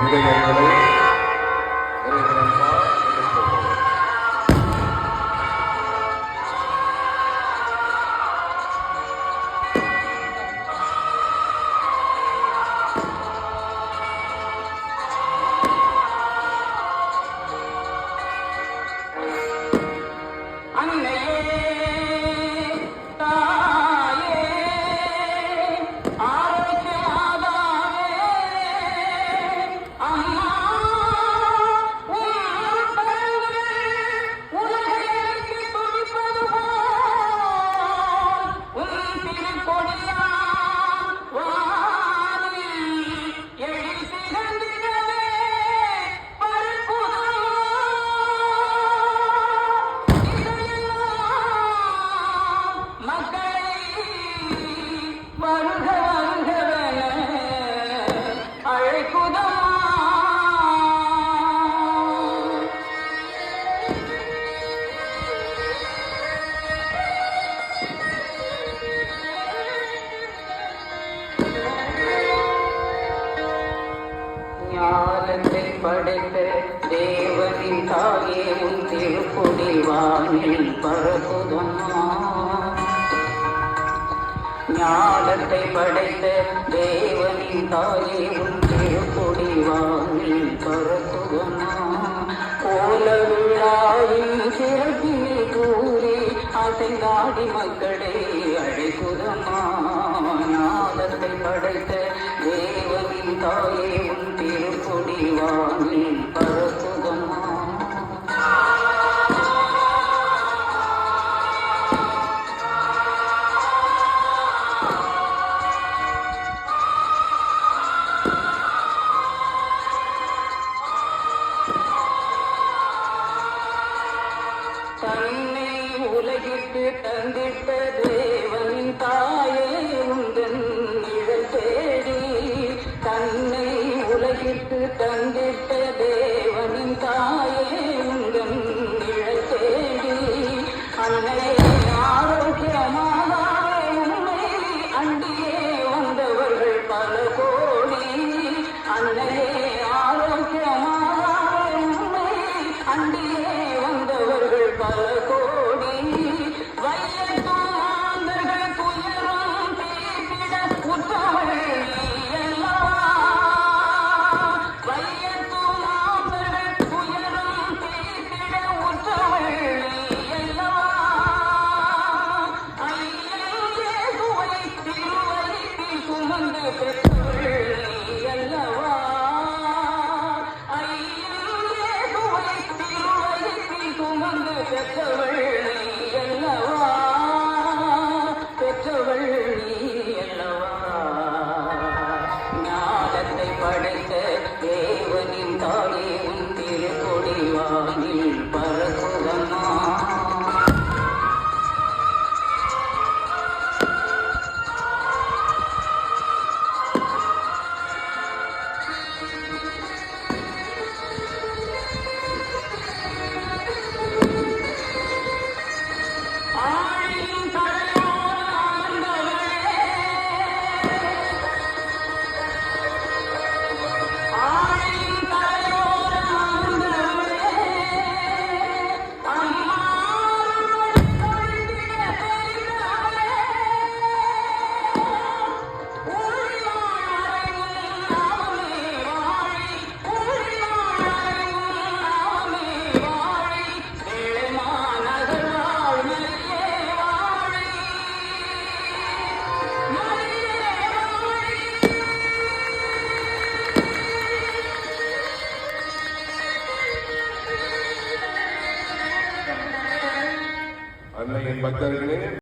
இதயங்களை ஞானத்தை படைத்த தேவனின் தாயே உன் திருப்பொடி வானில் பரப்புதம்மா. ஞானத்தை படைத்த தேவனின் தாயே உன் திருப்பொடி வானில் பரப்புதம்மா. கோல விழாவின் சிறப்பினை கூறி அசைந்தாடி மக்களை அழைக்குதம்மா. ஞானத்தை படைத்த தேவனின் தாயே உன் திருப்பொடி வானில் பரப்புதம்மா. தன்னை உலகிற்கு தந்திட்ட தேவனின் தாயே உந்தன் நிழல் தேடி. தன்னை உலகிற்கு தந்திட்ட தேவனின் தாயே உந்தன் நிழல் தேடி. அன்னையே ஆரோக்கியமாக உண்மை அண்டியே வந்தவர்கள் பல கோடி. அன்னையே ஆரோக்கியமாக உண்மை அண்டியே வந்தவர்கள் பல கோடி. வையத்தும் ஆந்தர்கள் துயரும் தீர்த்திட உற்றவள் நீ அல்லவா. வையத்தும் ஆந்தர்கள் துயரும் தீர்த்திட உற்றவள் நீ அல்லவா. ஐயன் இயேசுவை திருவயிற்றில் சுமந்து பெற்றவள் நீ அல்லவா. சுமந்து பெற்றவள் நீ அல்லவா. பெற்றவள் நீ அல்லவா. ஞானத்தை படைத்த தேவனின் தாயே உன் திருப்பொடி வானில் பரப்புதம்மா. அன்னையின் பக்தர்களே,